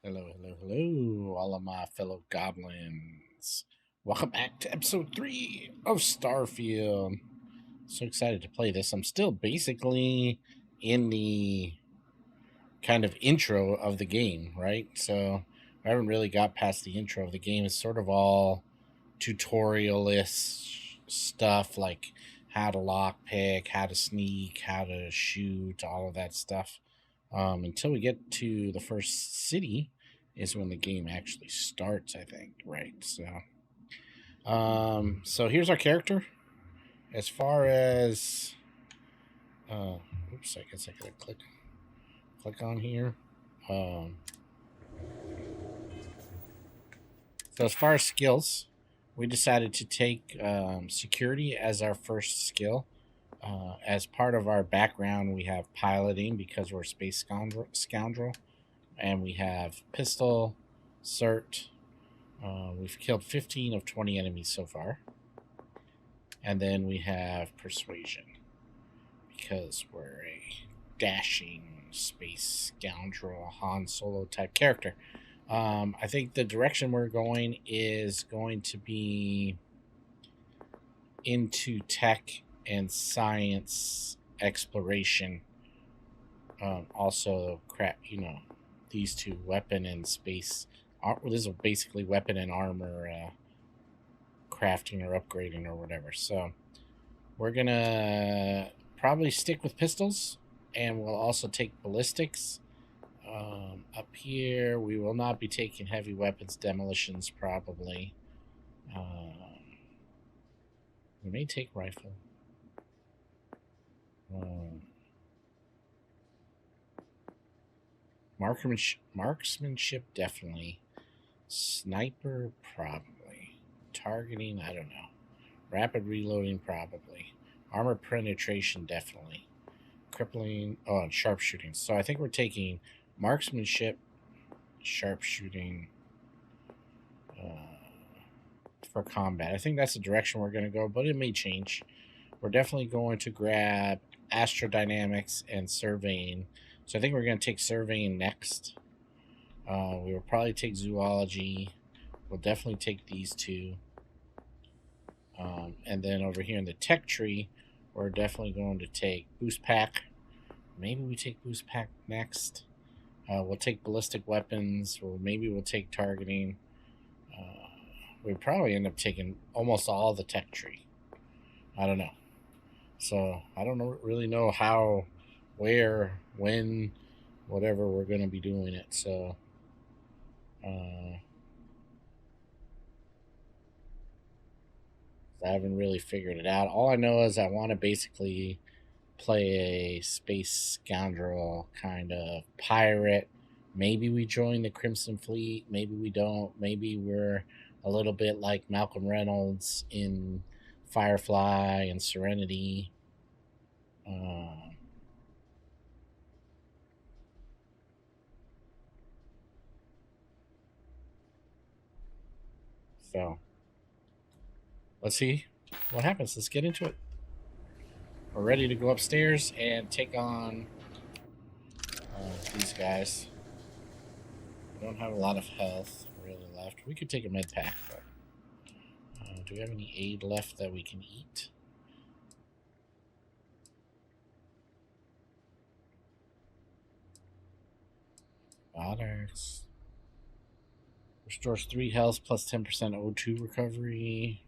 Hello, hello, hello, all of my fellow goblins. Welcome back to episode 3 of Starfield. So excited to play this. I'm still basically in the kind of intro of the game, right? So I haven't really got past the intro of the game. It's sort of all tutorialist stuff like how to lockpick, how to sneak, how to shoot, all of that stuff. Until we get to the first city is when the game actually starts, I think, right? So here's our character. As far as oops, I guess I gotta click on here. Um, so as far as skills, we decided to take security as our first skill. As part of our background, we have piloting because we're space scoundrel, and we have pistol, cert. We've killed 15 of 20 enemies so far. And then we have persuasion because we're a dashing space scoundrel Han Solo type character. I think the direction we're going is going to be into tech and science exploration. Also, these two, weapon and space. This is basically weapon and armor crafting or upgrading or whatever. So we're gonna probably stick with pistols, and we'll also take ballistics. Up here, we will not be taking heavy weapons, demolitions probably. We may take rifle. Um, marksmanship definitely. Sniper probably. Targeting, I don't know. Rapid reloading probably. Armor penetration definitely. Crippling, and sharpshooting. So I think we're taking marksmanship, sharpshooting for combat. I think that's the direction we're going to go, but it may change. We're definitely going to grab astrodynamics and surveying. So I think we're going to take surveying next. We will probably take zoology. We'll definitely take these two. And then over here in the tech tree, we're definitely going to take boost pack. Maybe we take boost pack next. We'll take ballistic weapons, or maybe we'll take targeting. We probably end up taking almost all the tech tree. I don't know. So I don't really know how, where, when, whatever we're going to be doing it. So I haven't really figured it out. All I know is I want to basically play a space scoundrel kind of pirate. Maybe we join the Crimson Fleet. Maybe we don't. Maybe we're a little bit like Malcolm Reynolds in Firefly and Serenity. Um, so let's see what happens. Let's get into it. We're ready to go upstairs and take on these guys. We don't have a lot of health really left. We could take a med pack, but do we have any aid left that we can eat? Otters. Restores 3 health plus 10% O2 recovery.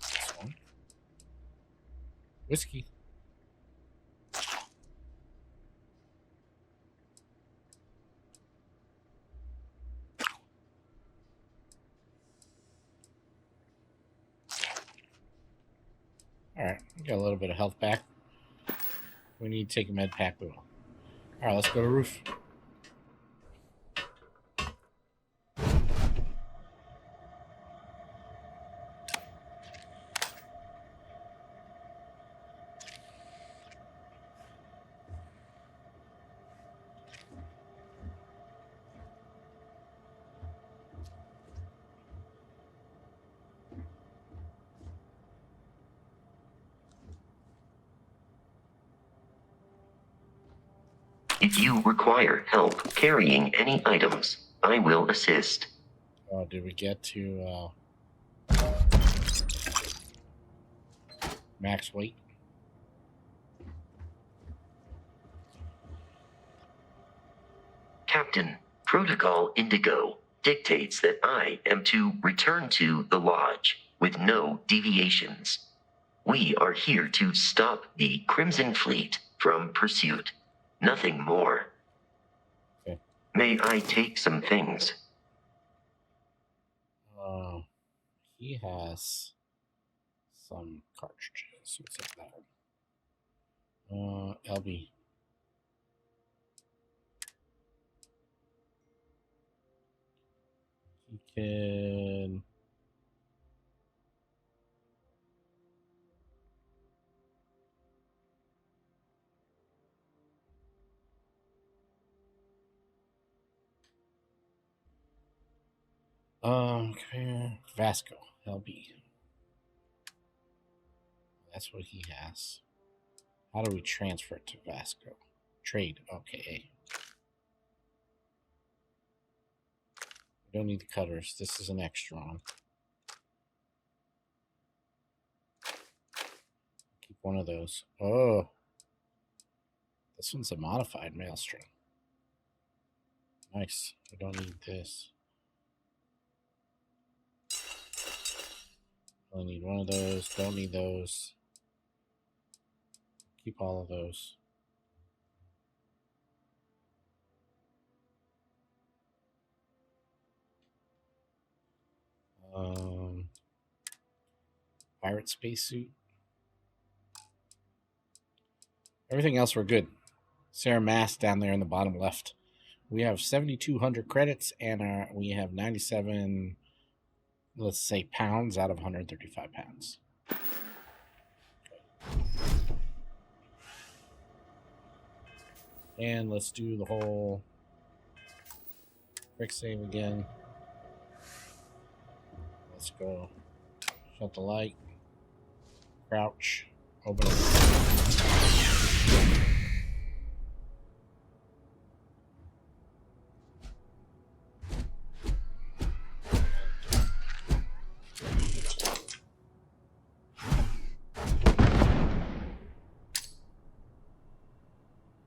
This one. Whiskey. Alright, we got a little bit of health back. We need to take a med pack. We will. Alright, let's go to roof. If you require help carrying any items, I will assist. Oh, did we get to max weight? Captain, Protocol Indigo dictates that I am to return to the lodge with no deviations. We are here to stop the Crimson Fleet from pursuit. Nothing more. Okay. May I take some things? He has some cartridges. What's up that? LB. He can. Vasco, LB. That's what he has. How do we transfer it to Vasco? Trade. Okay. We don't need the cutters. This is an extra one. Keep one of those. Oh. This one's a modified maelstrom. Nice. We don't need this. Only need one of those. Don't need those. Keep all of those. Pirate spacesuit. Everything else we're good. Sarah Mass down there in the bottom left. We have 7,200 credits and we have 97, let's say, pounds out of 135 pounds. And let's do the whole quick save again. Let's go. Shut the light. Crouch. Open it.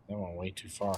That went way too far.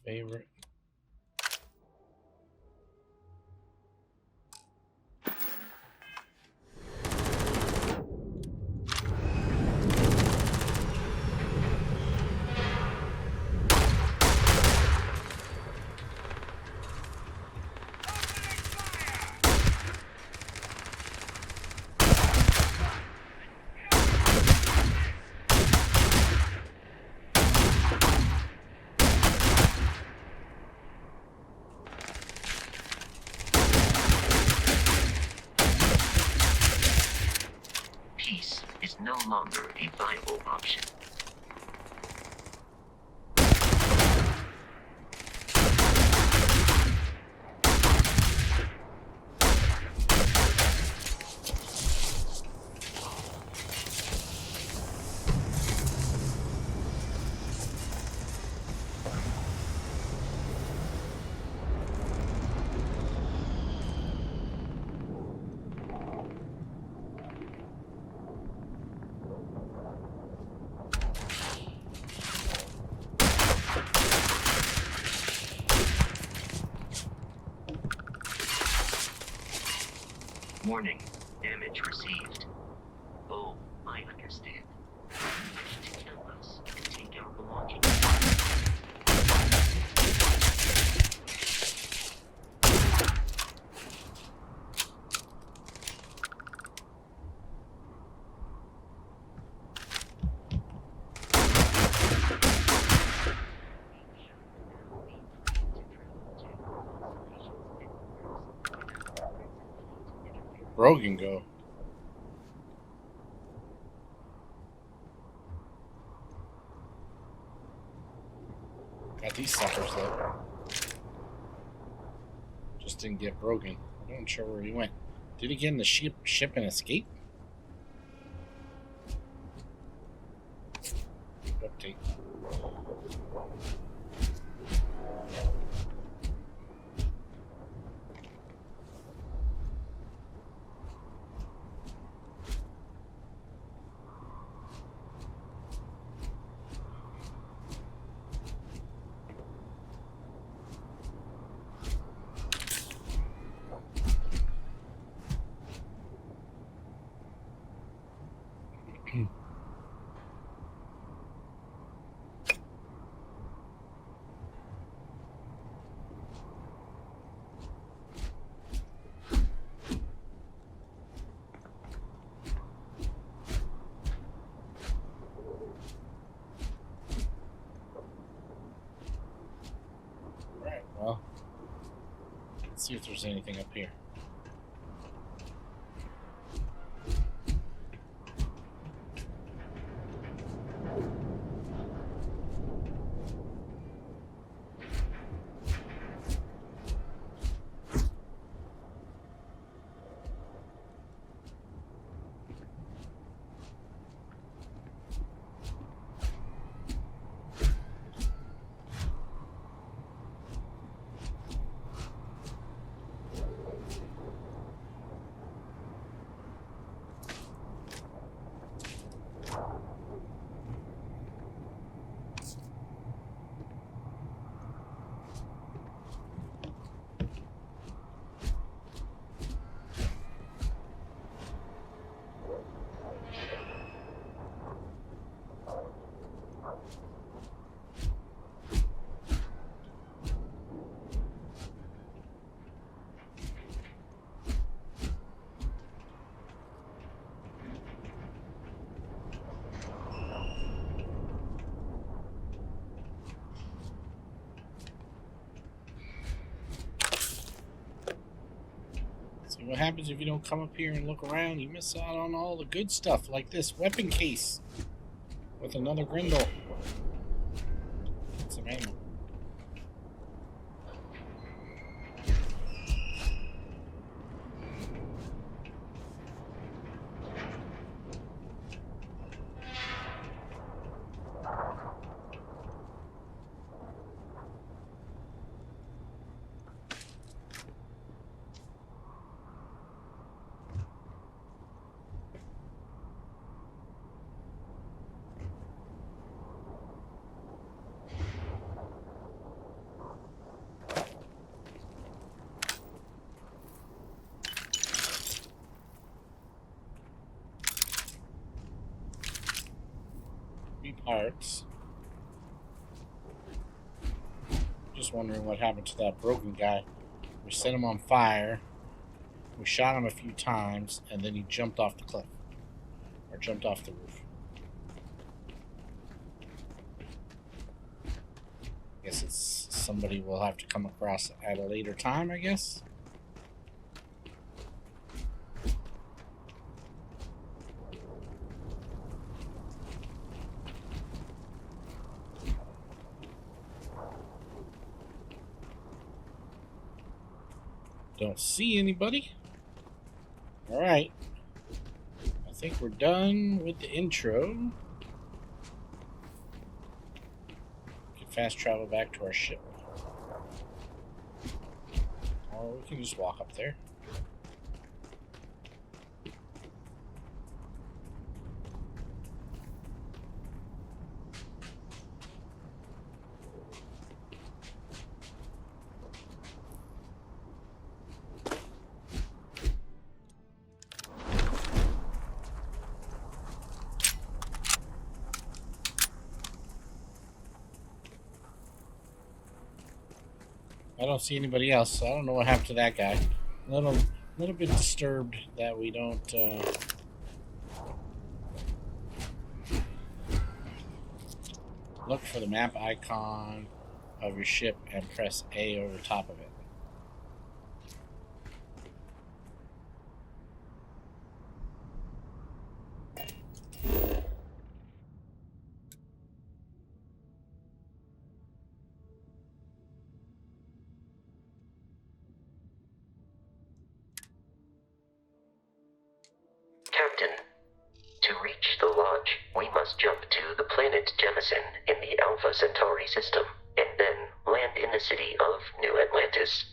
Favorite. Peace is no longer a viable option. Warning, damage received. Oh, I understand. You need to kill us and take our belongings. Brogan go? Got these suckers though. Just didn't get Brogan. I'm not sure where he went. Did he get in the ship and escape? Update. Alright, well, let's see if there's anything up here. See what happens if you don't come up here and look around. You miss out on all the good stuff, like this weapon case with another Grindle. Some ammo. Parts. Just wondering what happened to that Brogan guy. We set him on fire. We shot him a few times, and then he jumped off the cliff. Or jumped off the roof. I guess it's somebody we'll have to come across at a later time, I guess. Don't see anybody. Alright. I think we're done with the intro. We can fast travel back to our ship. Or we can just walk up there. I don't see anybody else, so I don't know what happened to that guy. A little bit disturbed that we don't look for the map icon of your ship and press A over top of it. the Lodge, we must jump to the planet Jemison in the Alpha Centauri system, and then land in the city of New Atlantis.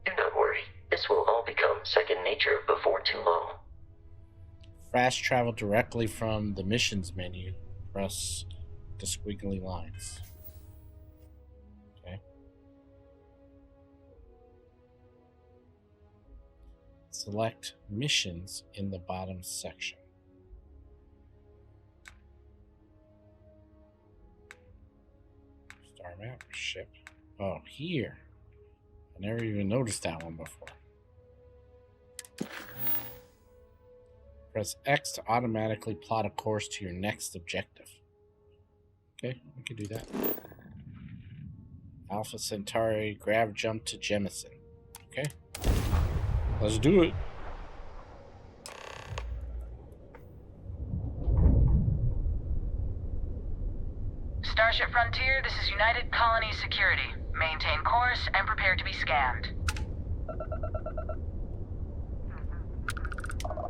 Do not worry, this will all become second nature before too long. Fast travel directly from the missions menu. Press the squiggly lines. Okay. Select missions in the bottom section. Star map, ship. Oh, here. I never even noticed that one before. Press X to automatically plot a course to your next objective. Okay, we can do that. Alpha Centauri, grav jump to Jemison. Okay, let's do it. Starship Frontier, this is United Colony Security. Maintain course and prepare to be scanned.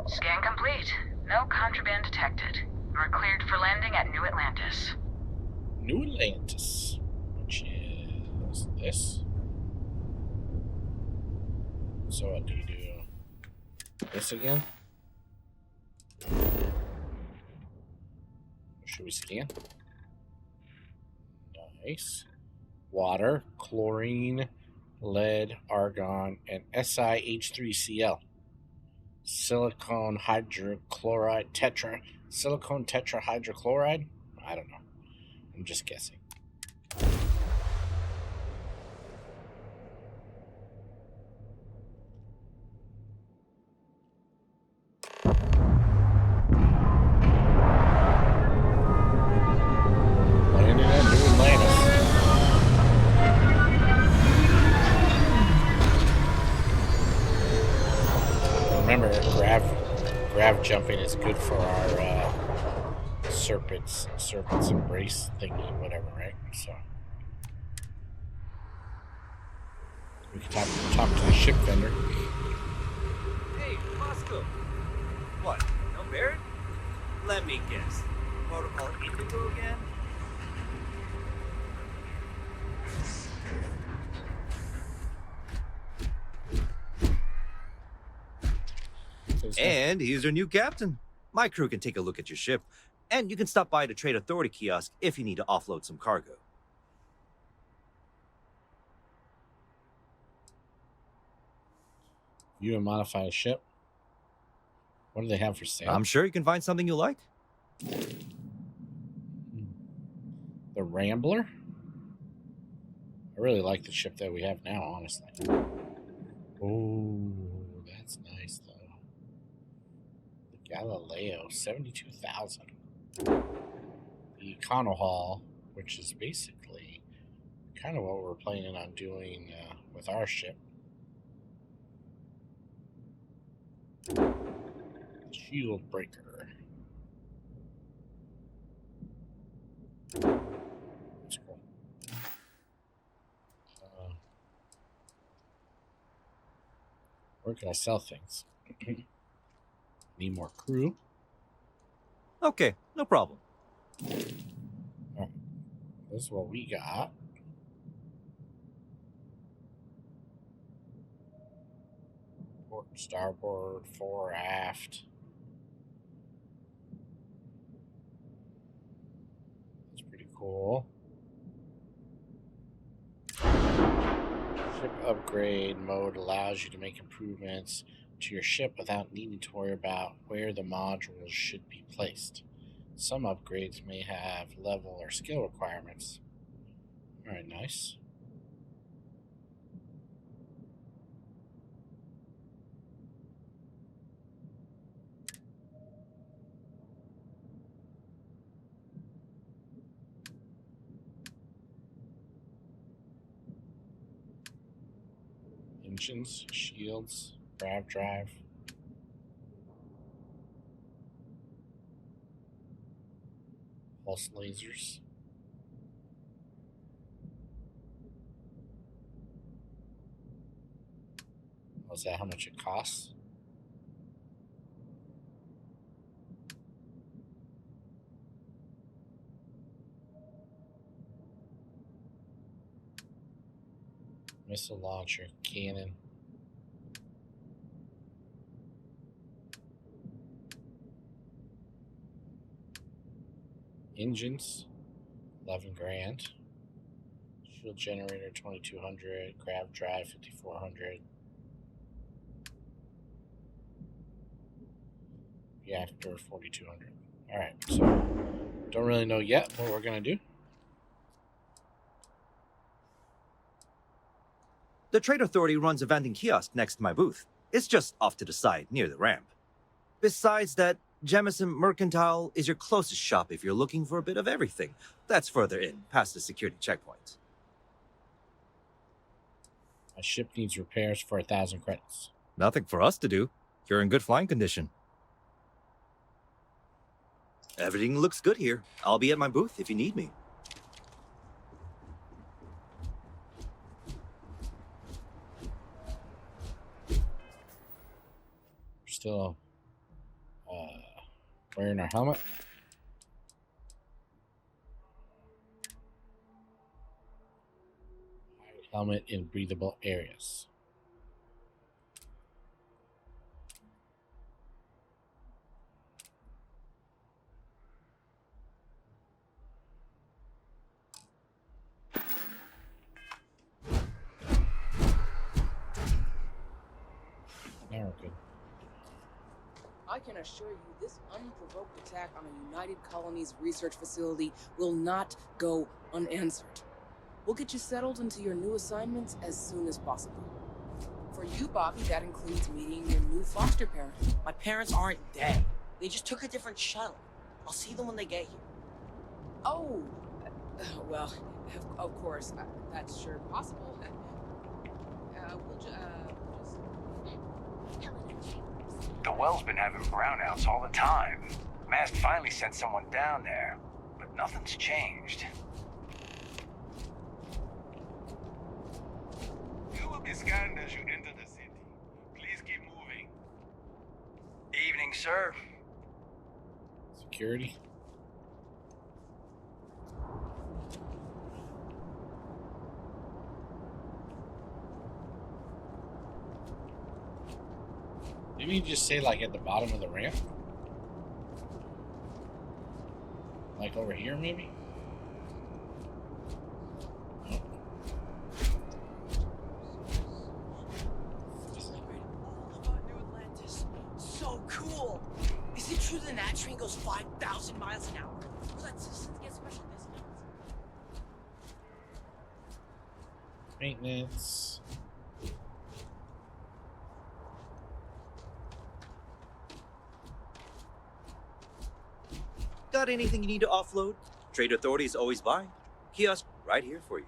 Scan complete. No contraband detected. We're cleared for landing at New Atlantis. New Atlantis, which is this. So what do you do? This again? Should we scan? Nice. Water, chlorine, lead, argon, and SiH3Cl. Silicone hydrochloride silicone tetrahydrochloride? I don't know. I'm just guessing. Landing at New Atlantis. Remember, grav jumping is good for our serpent's embrace thingy, whatever, right? So we can talk to the ship vendor. Hey, Moscow. What? No Barrett? Let me guess. Protocol Indigo again? And he's your new captain. My crew can take a look at your ship, and you can stop by the Trade Authority kiosk if you need to offload some cargo. View and modify a ship. What do they have for sale? I'm sure you can find something you like. The Rambler? I really like the ship that we have now, honestly. Oh, that's nice, though. The Galileo, 72,000. The Econohall, which is basically kind of what we're planning on doing with our ship. Shield Breaker. That's cool. Where can I sell things? Need more crew. Okay, no problem. All right. This is what we got. Port and starboard, fore, aft. That's pretty cool. Ship upgrade mode allows you to make improvements to your ship without needing to worry about where the modules should be placed. Some upgrades may have level or skill requirements. Alright, nice. Engines, shields, grav drive. Pulse lasers. Was that how much it costs? Missile launcher, cannon. Engines, 11 grand. Shield generator, 2200. Grav drive, 5400. Reactor, 4200. Alright, so don't really know yet what we're going to do. The Trade Authority runs a vending kiosk next to my booth. It's just off to the side, near the ramp. Besides that, Jemison Mercantile is your closest shop if you're looking for a bit of everything. That's further in, past the security checkpoint. My ship needs repairs for 1,000 credits. Nothing for us to do. You're in good flying condition. Everything looks good here. I'll be at my booth if you need me. Still wearing our helmet. Helmet in breathable areas. Now we're good. I can assure you this unprovoked attack on a United Colonies research facility will not go unanswered. We'll get you settled into your new assignments as soon as possible. For you, Bobby, that includes meeting your new foster parent. My parents aren't dead. They just took a different shuttle. I'll see them when they get here. Oh, well, of course, that's sure possible. We'll just... The well's been having brownouts all the time. Mast finally sent someone down there, but nothing's changed. You will be scanned as you enter the city. Please keep moving. Evening, sir. Security. Didn't you just say like at the bottom of the ramp? Like over here, maybe? Oh. All about New Atlantis. So cool. Is it true the Nat train goes 5,000 miles an hour? Will that system get special discounts? Maintenance. Got anything you need to offload? Trade Authority is always by. Kiosk right here for you.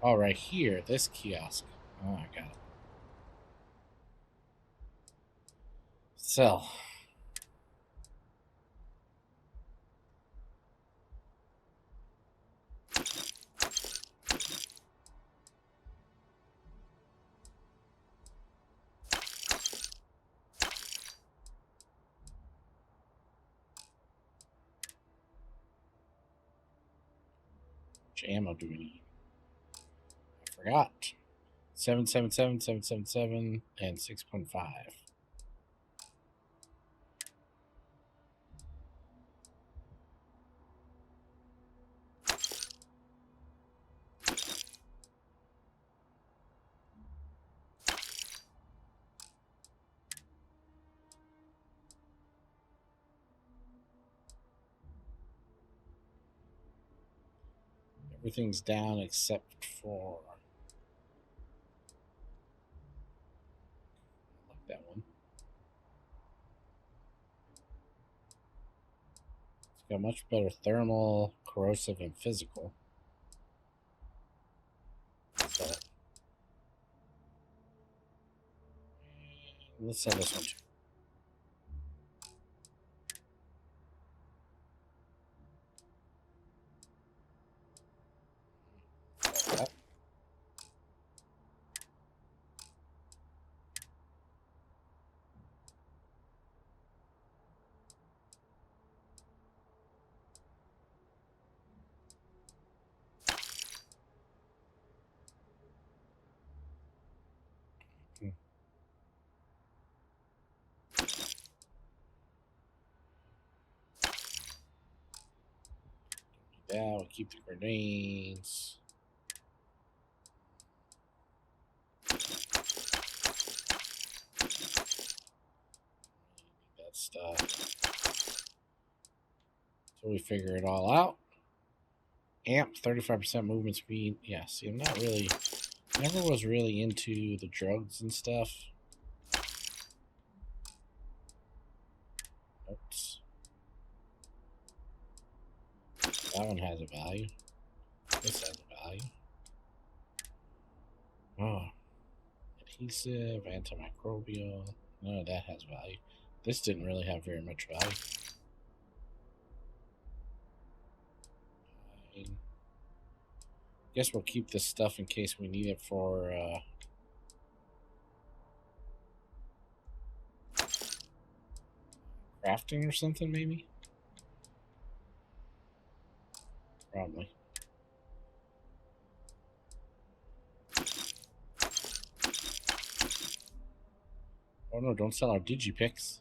Oh, right here. This kiosk. Oh, I got it. Sell. Which ammo do we need? I forgot. 777, 777, and 6.5. Everything's down except for like that one. It's got much better thermal, corrosive, and physical. But let's sell this one too. That. Yeah, we'll keep the grenades. That stuff. So we figure it all out. Amp, 35% movement speed. Yeah, see, I'm not really, never was really into the drugs and stuff. Oops. That one has a value. This has a value. Oh. Adhesive, antimicrobial. None of that has value. This didn't really have very much value. Guess we'll keep this stuff in case we need it for crafting or something, maybe? Probably. Oh no, don't sell our digipicks.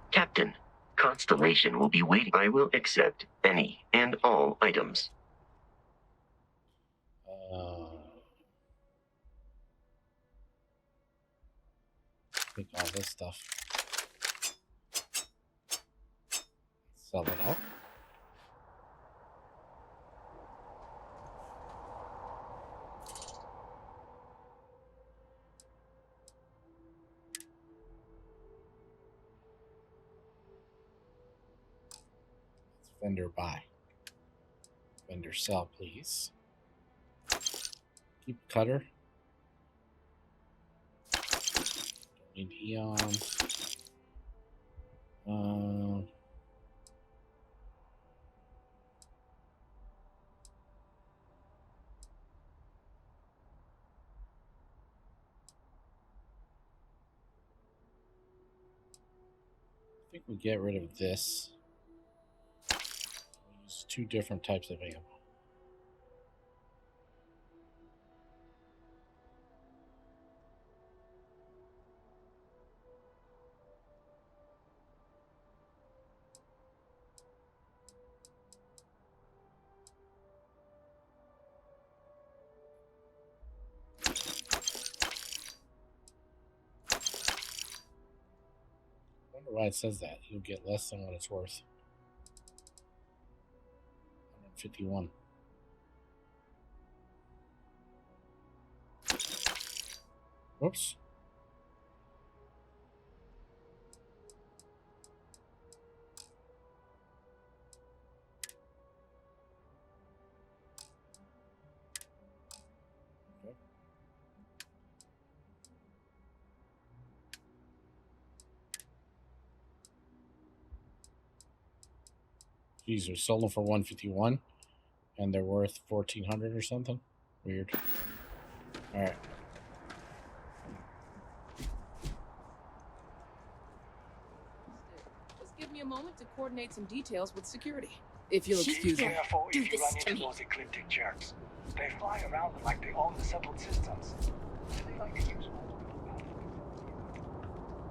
Captain, Constellation will be waiting. I will accept any and all items. Take all this stuff. Sell it out. Vendor buy. Vendor sell, please. Keep cutter. Don't need eons. I think we get rid of this. We use 2 different types of ammo. I wonder why it says that. You'll get less than what it's worth. 151. Whoops. Okay. Geez, we sold them for 151 and they're worth 1,400 or something. Weird. All right. Just give me a moment to coordinate some details with security. If you'll excuse Be me. careful Do if you this run to into me. those ecliptic jerks. They fly around like they own the settled systems. They like to use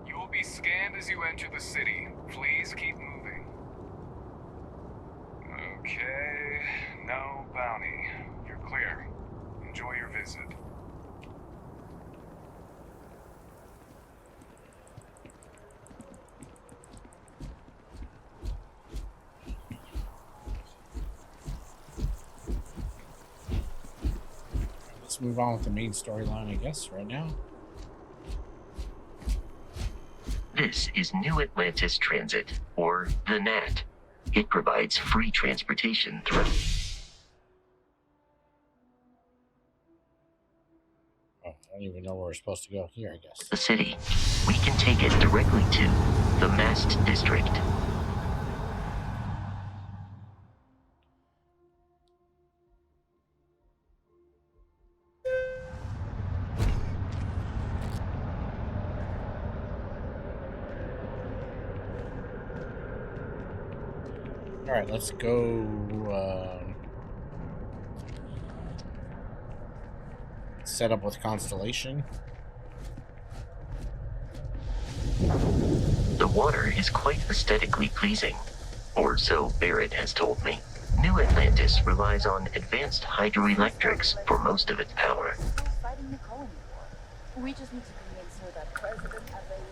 You will be scanned as you enter the city. Please keep moving. Okay, no bounty. You're clear. Enjoy your visit. Let's move on with the main storyline, I guess, right now. This is New Atlantis Transit, or the NAT. It provides free transportation throughout. Oh, don't even know where we're supposed to go. Here, I guess. The city. We can take it directly to the Mast District. All right, let's go. Set up with Constellation. The water is quite aesthetically pleasing, or so Barrett has told me. New Atlantis relies on advanced hydroelectrics for most of its power. Fighting the colony war. We just need to convince her that President Abe.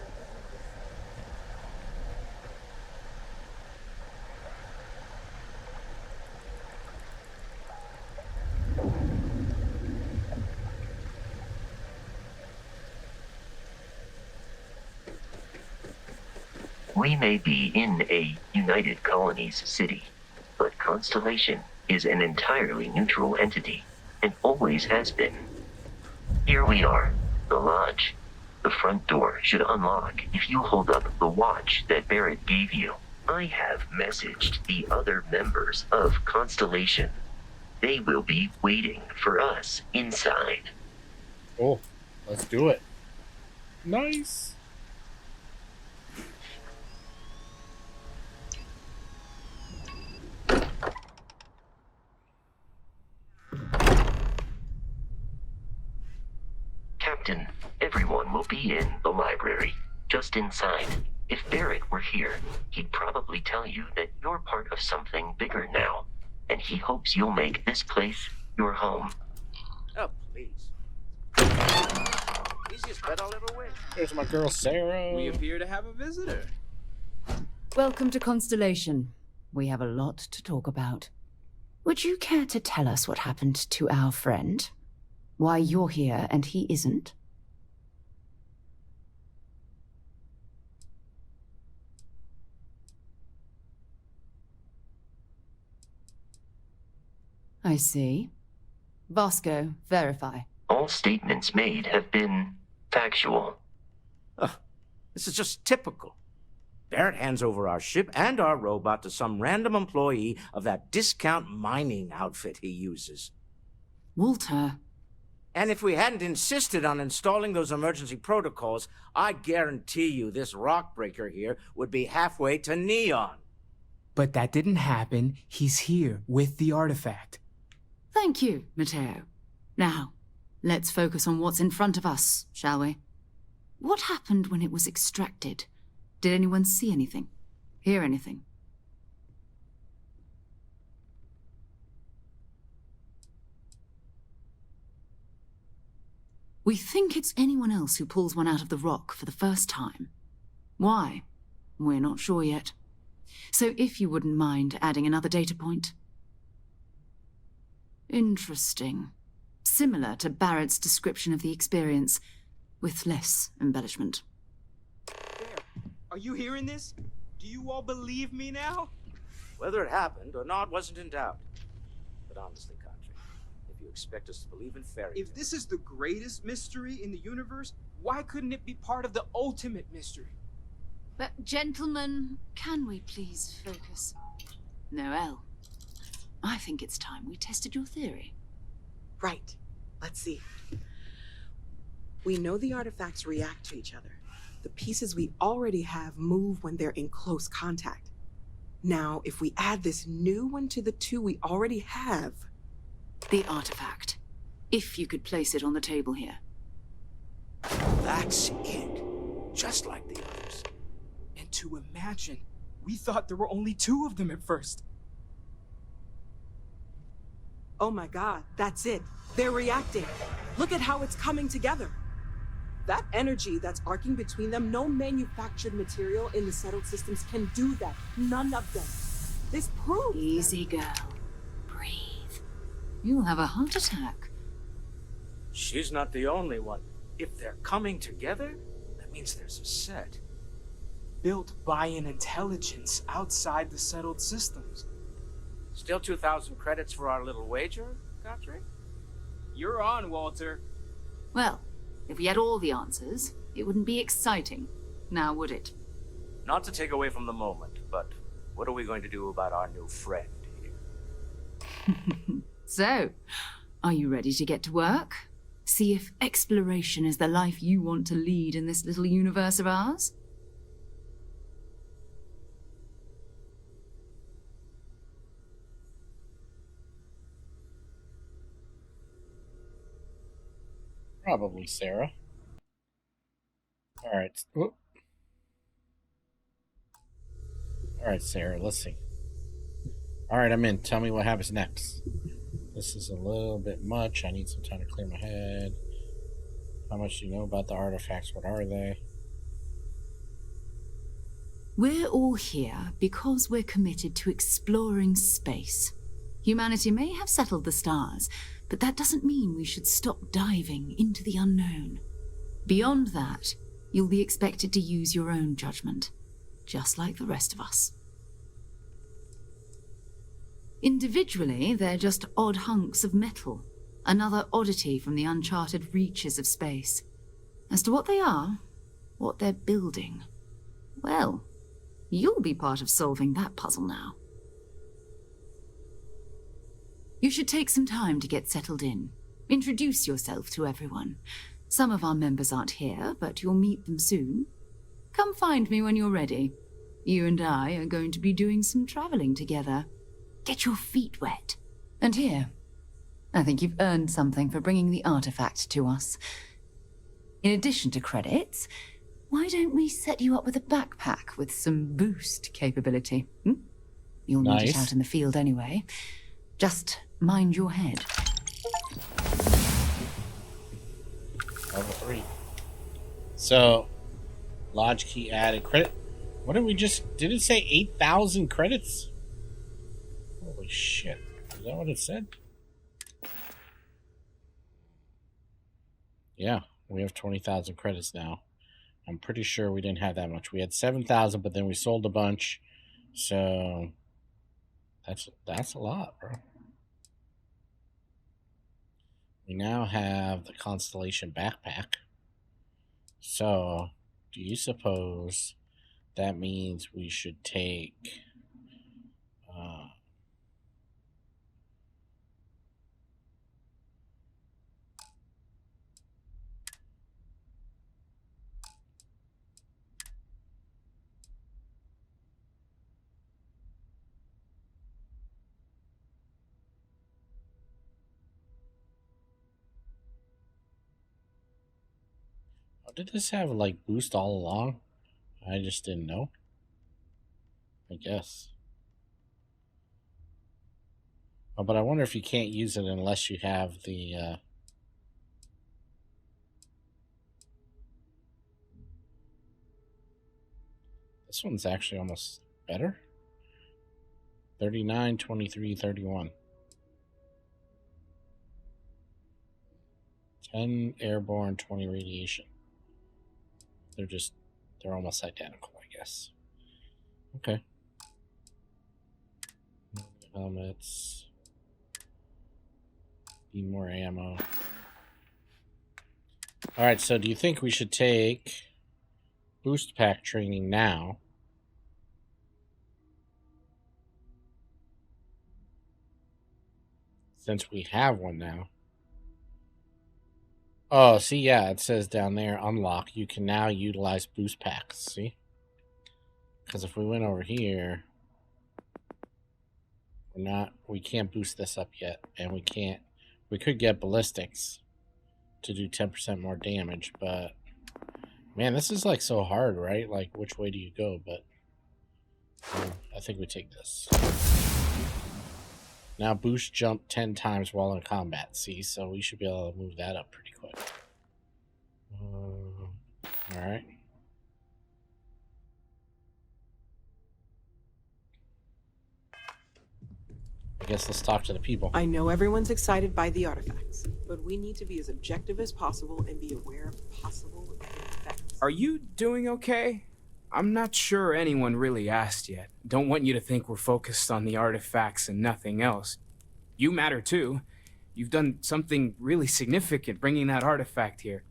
We may be in a United Colonies city, but Constellation is an entirely neutral entity, and always has been. Here we are, the lodge. The front door should unlock if you hold up the watch that Barrett gave you. I have messaged the other members of Constellation. They will be waiting for us inside. Cool. Let's do it. Nice. Captain, everyone will be in the library, just inside. If Barrett were here, he'd probably tell you that you're part of something bigger now, and he hopes you'll make this place your home. Oh, please. Easiest bet I'll ever win. There's my girl Sarah. We appear to have a visitor. Welcome to Constellation. We have a lot to talk about. Would you care to tell us what happened to our friend? Why you're here and he isn't? I see. Vasco, verify. All statements made have been factual. This is just typical. Barrett hands over our ship and our robot to some random employee of that discount mining outfit he uses. Walter. And if we hadn't insisted on installing those emergency protocols, I guarantee you this rock breaker here would be halfway to Neon. But that didn't happen. He's here with the artifact. Thank you, Matteo. Now, let's focus on what's in front of us, shall we? What happened when it was extracted? Did anyone see anything? Hear anything? We think it's anyone else who pulls one out of the rock for the first time. Why? We're not sure yet. So if you wouldn't mind adding another data point. Interesting. Similar to Barrett's description of the experience, with less embellishment. There. Are you hearing this? Do you all believe me now? Whether it happened or not wasn't in doubt. But honestly, Country, if you expect us to believe in fairy tales... If this is the greatest mystery in the universe, why couldn't it be part of the ultimate mystery? But, gentlemen, can we please focus? Noelle, I think it's time we tested your theory. Right. Let's see. We know the artifacts react to each other. The pieces we already have move when they're in close contact. Now, if we add this new one to the two we already have... The artifact. If you could place it on the table here. That's it. Just like the others. And to imagine, we thought there were only 2 of them at first. Oh my god, that's it. They're reacting. Look at how it's coming together. That energy that's arcing between them, no manufactured material in the settled systems can do that. None of them. This proves... Easy, girl. Breathe. You'll have a heart attack. She's not the only one. If they're coming together, that means there's a set. Built by an intelligence outside the settled systems. Still 2,000 credits for our little wager, Country? You're on, Walter. Well, If we had all the answers, it wouldn't be exciting, now would it? Not to take away from the moment, but what are we going to do about our new friend here? So, are you ready to get to work? See if exploration is the life you want to lead in this little universe of ours? Probably, Sarah. All right. All right, Sarah, let's see. All right, I'm in. Tell me what happens next. This is a little bit much. I need some time to clear my head. How much do you know about the artifacts? What are they? We're all here because we're committed to exploring space. Humanity may have settled the stars, but that doesn't mean we should stop diving into the unknown. Beyond that, you'll be expected to use your own judgment, just like the rest of us. Individually, they're just odd hunks of metal, another oddity from the uncharted reaches of space. As to what they are, what they're building, well, you'll be part of solving that puzzle now. You should take some time to get settled in. Introduce yourself to everyone. Some of our members aren't here, but you'll meet them soon. Come find me when you're ready. You and I are going to be doing some traveling together. Get your feet wet. And here, I think you've earned something for bringing the artifact to us. In addition to credits, why don't we set you up with a backpack with some boost capability? You'll need it out in the field anyway. Just mind your head. Level 3. So, lodge key added credit. What did we just... Did it say 8,000 credits? Holy shit. Is that what it said? Yeah, we have 20,000 credits now. I'm pretty sure we didn't have that much. We had 7,000, but then we sold a bunch. So, that's a lot, bro. We now have the Constellation backpack. So, do you suppose that means we should take... did this have, like, boost all along? I just didn't know. I guess. Oh, but I wonder if you can't use it unless you have the, This one's actually almost better. 39, 23, 31. 10 airborne, 20 radiation. They're almost identical, I guess. Okay. Helmets. Need more ammo. Alright, so do you think we should take boost pack training now? Since we have one now. Oh, see, yeah, it says down there, unlock. You can now utilize boost packs, see? Because if we went over here, we can't boost this up yet, and we could get ballistics to do 10% more damage, but, man, this is, like, so hard, right? Like, which way do you go? But, I think we take this. Now boost jump 10 times while in combat, see? So we should be able to move that up pretty quick. Alright. I guess let's talk to the people. I know everyone's excited by the artifacts, but we need to be as objective as possible and be aware of possible effects. Are you doing okay? I'm not sure anyone really asked yet. Don't want you to think we're focused on the artifacts and nothing else. You matter too. You've done something really significant bringing that artifact here.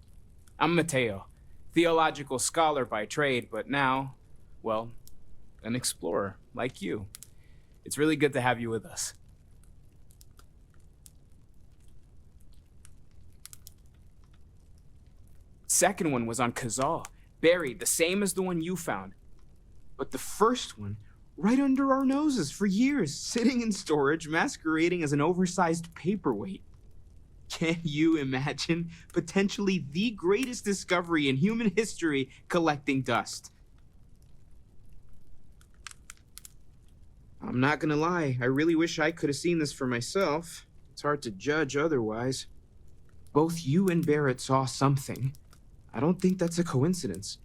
I'm Mateo, theological scholar by trade, but now, well, an explorer like you. It's really good to have you with us. Second one was on Kazal, buried, the same as the one you found. But the first one, right under our noses for years, sitting in storage, masquerading as an oversized paperweight. Can you imagine potentially the greatest discovery in human history collecting dust? I'm not gonna lie, I really wish I could have seen this for myself. It's hard to judge otherwise. Both you and Barrett saw something. I don't think that's a coincidence.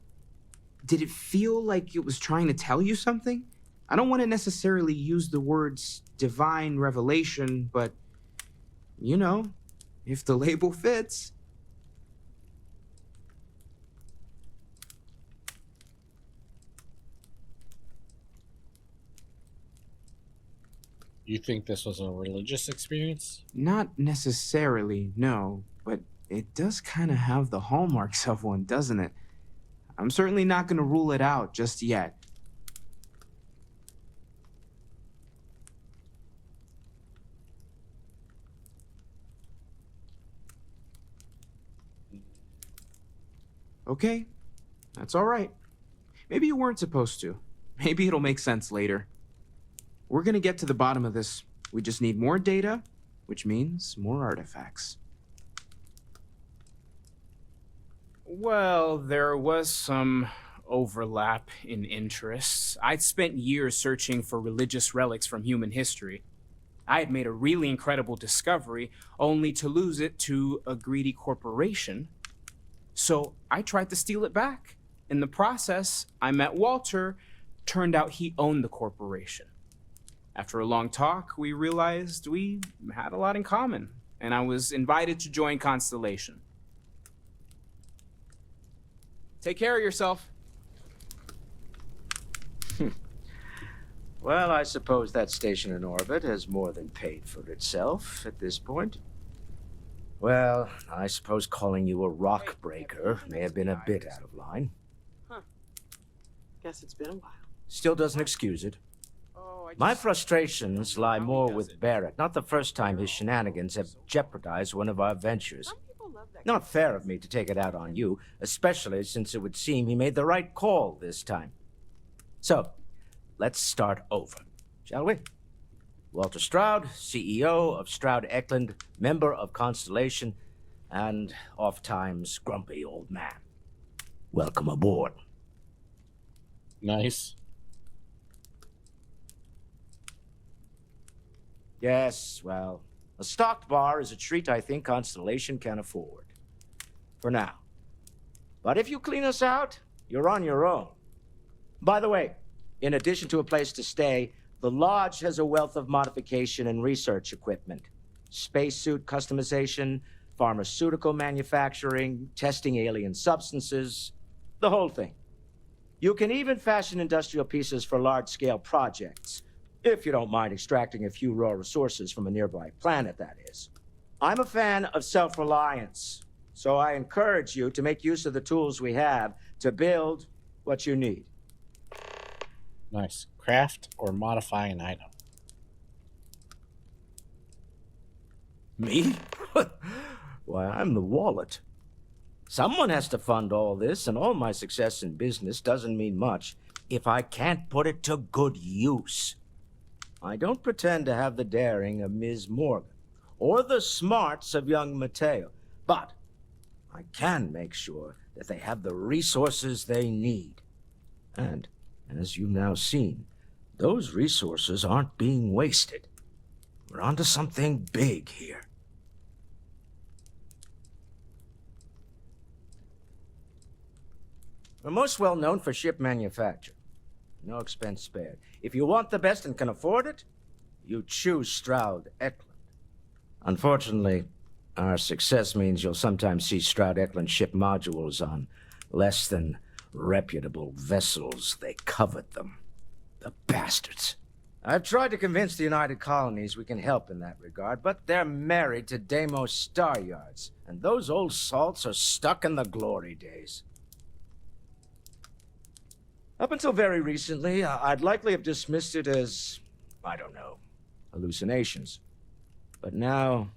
Did it feel like it was trying to tell you something? I don't want to necessarily use the words divine revelation, but, you know, if the label fits. You think this was a religious experience? Not necessarily, no, but it does kind of have the hallmarks of one, doesn't it? I'm certainly not going to rule it out just yet. Okay, that's all right. Maybe you weren't supposed to. Maybe it'll make sense later. We're gonna get to the bottom of this. We just need more data, which means more artifacts. Well, there was some overlap in interests. I'd spent years searching for religious relics from human history. I had made a really incredible discovery, only to lose it to a greedy corporation. So I tried to steal it back. In the process, I met Walter. Turned out he owned the corporation. After a long talk, we realized we had a lot in common, and I was invited to join Constellation. Take care of yourself. Well, I suppose that station in orbit has more than paid for itself at this point. Well, I suppose calling you a rock breaker may have been a bit out of line. Huh. Guess it's been a while. Still doesn't excuse it. My frustrations lie more with Barrett. Not the first time his shenanigans have jeopardized one of our ventures. Not fair of me to take it out on you, especially since it would seem he made the right call this time. So, let's start over, shall we? Walter Stroud, CEO of Stroud Eklund, member of Constellation, and oft-times grumpy old man. Welcome aboard. Nice. Yes, well, a stocked bar is a treat I think Constellation can afford. For now. But if you clean us out, you're on your own. By the way, in addition to a place to stay, the Lodge has a wealth of modification and research equipment. Spacesuit customization, pharmaceutical manufacturing, testing alien substances, the whole thing. You can even fashion industrial pieces for large-scale projects, if you don't mind extracting a few raw resources from a nearby planet, that is. I'm a fan of self-reliance, so I encourage you to make use of the tools we have to build what you need. Nice. Craft or modify an item. Me? Why, I'm the wallet. Someone has to fund all this, and all my success in business doesn't mean much if I can't put it to good use. I don't pretend to have the daring of Ms. Morgan, or the smarts of young Mateo, but I can make sure that they have the resources they need. And, as you've now seen, those resources aren't being wasted. We're onto something big here. We're most well known for ship manufacture. No expense spared. If you want the best and can afford it, you choose Stroud Eklund. Unfortunately, our success means you'll sometimes see Stroud Eklund ship modules on less than reputable vessels. They covet them. The bastards. I've tried to convince the United Colonies we can help in that regard, but they're married to Deimos Star Yards, and those old salts are stuck in the glory days. Up until very recently, I'd likely have dismissed it as, I don't know, hallucinations. But now,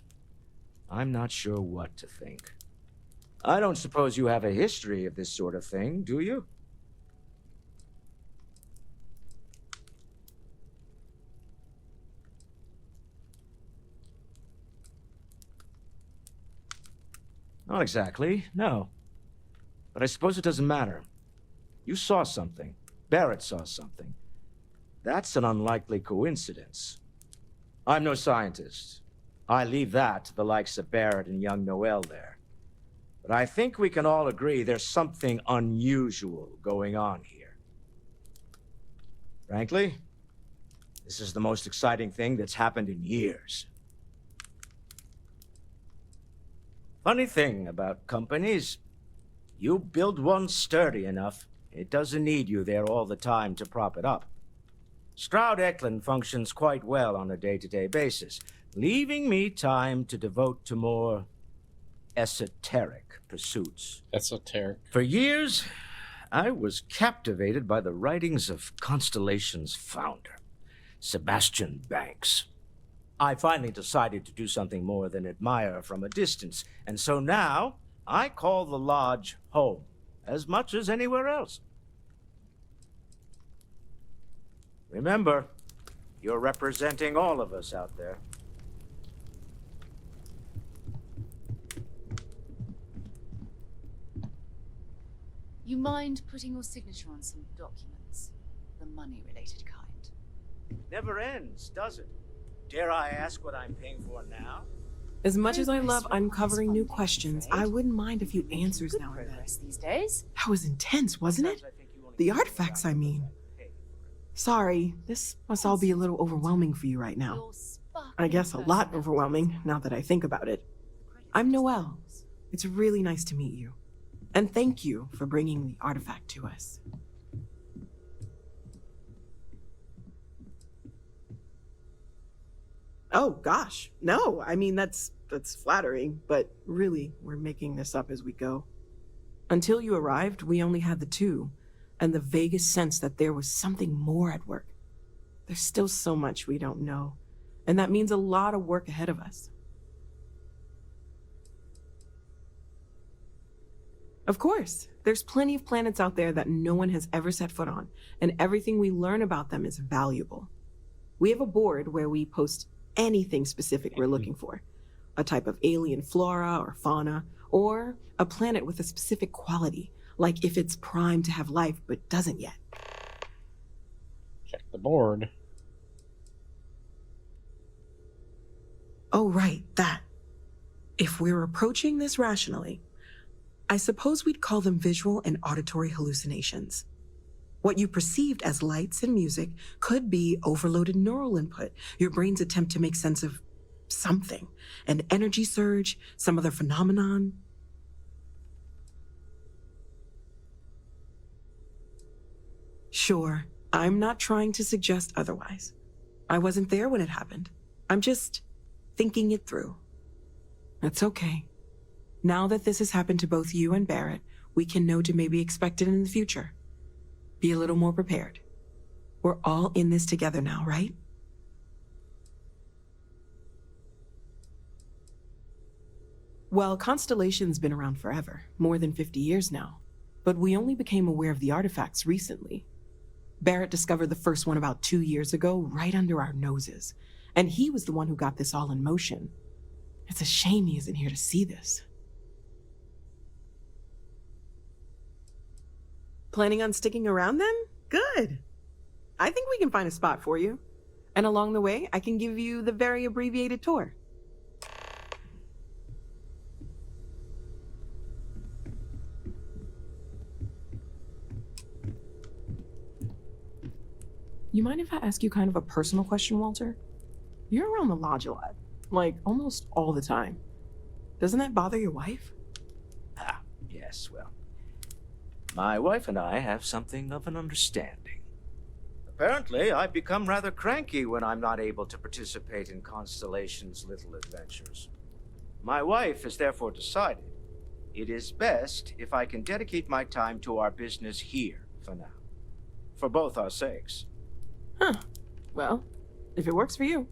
I'm not sure what to think. I don't suppose you have a history of this sort of thing, do you? Not exactly, no. But I suppose it doesn't matter. You saw something. Barrett saw something. That's an unlikely coincidence. I'm no scientist. I leave that to the likes of Barrett and young Noel there. But I think we can all agree there's something unusual going on here. Frankly, this is the most exciting thing that's happened in years. Funny thing about companies, you build one sturdy enough, it doesn't need you there all the time to prop it up. Stroud Eklund functions quite well on a day-to-day basis, leaving me time to devote to more esoteric pursuits. Esoteric. For years, I was captivated by the writings of Constellation's founder, Sebastian Banks. I finally decided to do something more than admire from a distance, and so now I call the Lodge home, as much as anywhere else. Remember, you're representing all of us out there. You mind putting your signature on some documents? The money-related kind. Never ends, does it? Dare I ask what I'm paying for now? As much as I love uncovering new questions, I wouldn't mind a few answers now and then. These days? That was intense, wasn't it? The artifacts, I mean. Sorry, this must all be a little overwhelming for you right now. I guess a lot overwhelming, now that I think about it. I'm Noel. It's really nice to meet you. And thank you for bringing the artifact to us. Oh, gosh. No, I mean, that's flattering, but really, we're making this up as we go. Until you arrived, we only had the two, and the vaguest sense that there was something more at work. There's still so much we don't know, and that means a lot of work ahead of us. Of course, there's plenty of planets out there that no one has ever set foot on, and everything we learn about them is valuable. We have a board where we post anything specific we're looking for. A type of alien flora or fauna, or a planet with a specific quality, like if it's primed to have life but doesn't yet. Check the board. Oh, right, that. If we're approaching this rationally, I suppose we'd call them visual and auditory hallucinations. What you perceived as lights and music could be overloaded neural input, your brain's attempt to make sense of something, an energy surge, some other phenomenon. Sure, I'm not trying to suggest otherwise. I wasn't there when it happened. I'm just thinking it through. That's okay. Now that this has happened to both you and Barrett, we can know to maybe expect it in the future. Be a little more prepared. We're all in this together now, right? Well, Constellation's been around forever, more than 50 years now. But we only became aware of the artifacts recently. Barrett discovered the first one about 2 years ago, right under our noses. And he was the one who got this all in motion. It's a shame he isn't here to see this. Planning on sticking around then? Good. I think we can find a spot for you. And along the way, I can give you the very abbreviated tour. You mind if I ask you kind of a personal question, Walter? You're around the lodge a lot. Like, almost all the time. Doesn't that bother your wife? Yes, well, my wife and I have something of an understanding. Apparently, I've become rather cranky when I'm not able to participate in Constellation's little adventures. My wife has therefore decided it is best if I can dedicate my time to our business here for now. For both our sakes. Huh. Well, if it works for you.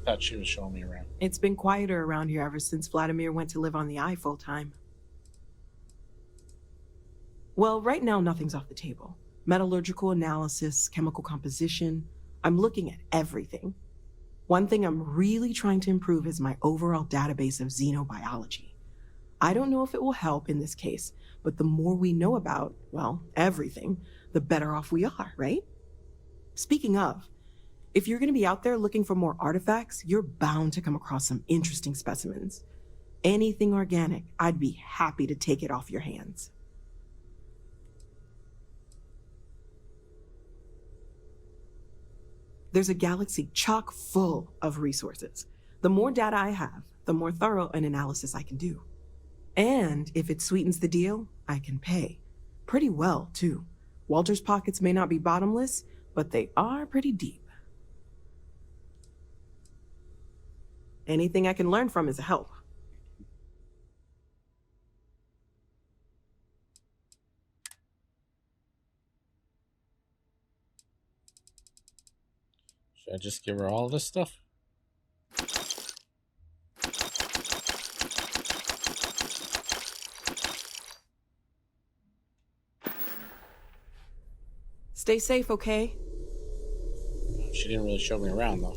Thought she was showing me around. It's been quieter around here ever since Vladimir went to live on the Eye full time. Well, right now nothing's off the table. Metallurgical analysis, chemical composition. I'm looking at everything. One thing I'm really trying to improve is my overall database of xenobiology. I don't know if it will help in this case, but the more we know about, well, everything, the better off we are, right? Speaking of, if you're going to be out there looking for more artifacts, you're bound to come across some interesting specimens. Anything organic, I'd be happy to take it off your hands. There's a galaxy chock full of resources. The more data I have, the more thorough an analysis I can do. And if it sweetens the deal, I can pay. Pretty well, too. Walter's pockets may not be bottomless, but they are pretty deep. Anything I can learn from is a help. Should I just give her all this stuff? Stay safe, okay? She didn't really show me around, though.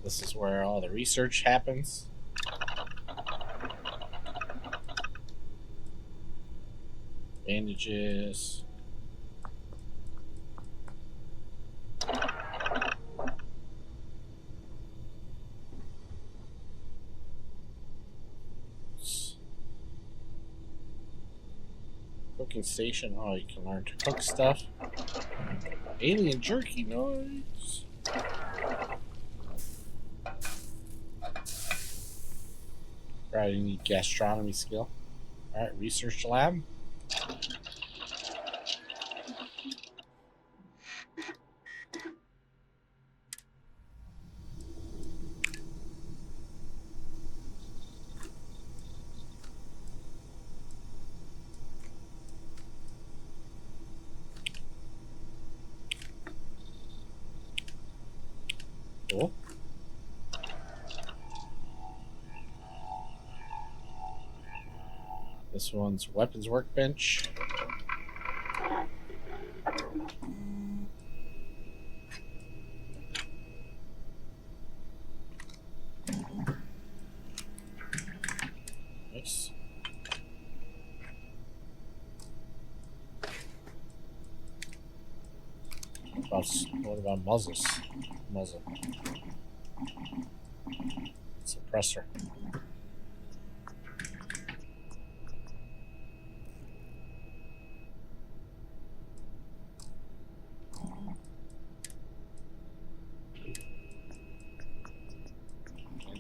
This is where all the research happens. Bandages. Cooking station. Oh, you can learn to cook stuff. Alien jerky noise. Probably need gastronomy skill. Alright, research lab. Cool. This one's weapons workbench. Nice. What about muzzles? Muzzle. Suppressor.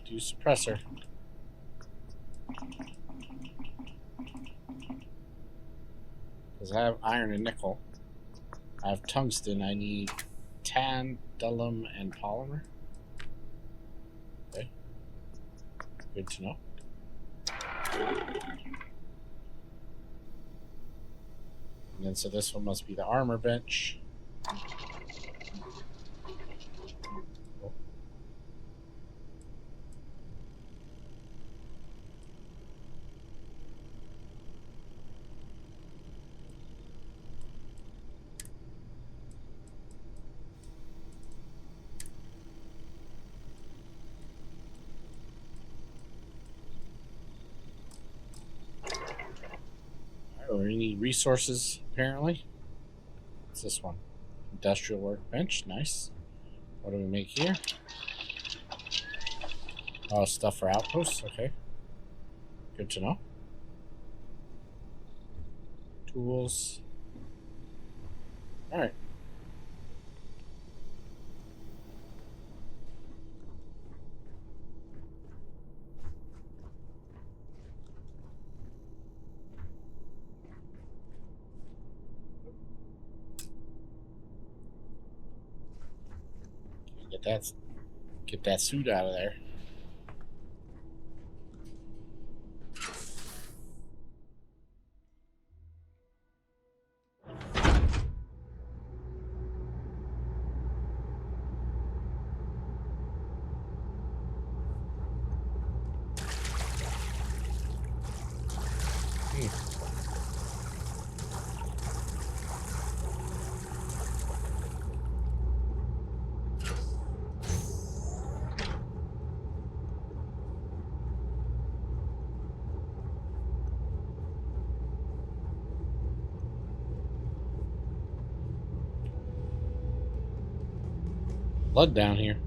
Do suppressor. Because I have iron and nickel. I have tungsten. I need tan, dulum, and polymer. Okay. Good to know. And then so this one must be the armor bench. We need resources, apparently. What's this one? Industrial workbench, nice. What do we make here? Oh, stuff for outposts? Okay. Good to know. Tools. Alright. Get that suit out of there. Blood down here.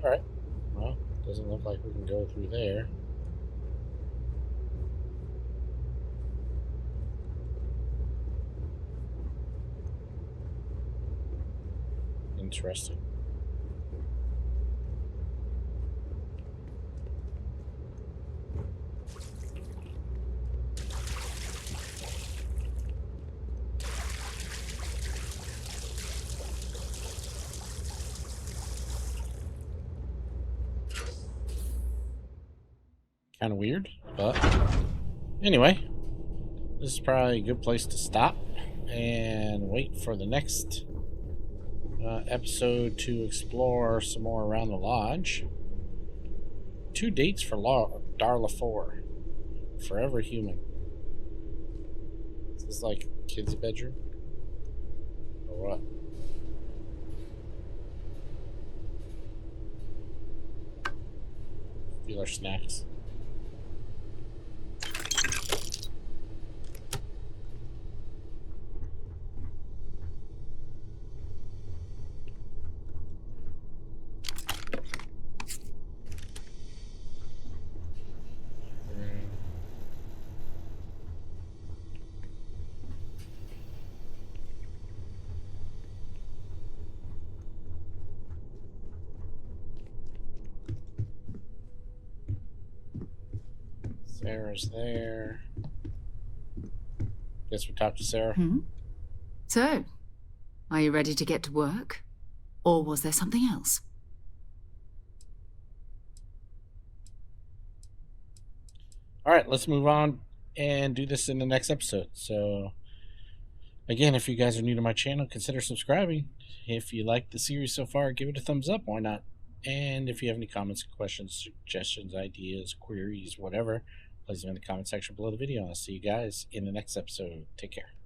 Alright. Well, doesn't look like we can go through there. Interesting. Kind of weird, but anyway, this is probably a good place to stop and wait for the next episode to explore some more around the lodge. 2 dates for Darla 4. Forever Human. Is this like kids' bedroom? Or what? Feel our snacks. Sarah's there. Guess we talked to Sarah. So, are you ready to get to work? Or was there something else? Alright, let's move on and do this in the next episode. So, again, if you guys are new to my channel, consider subscribing. If you like the series so far, give it a thumbs up. Why not? And if you have any comments, questions, suggestions, ideas, queries, whatever, please leave in the comment section below the video. I'll see you guys in the next episode. Take care.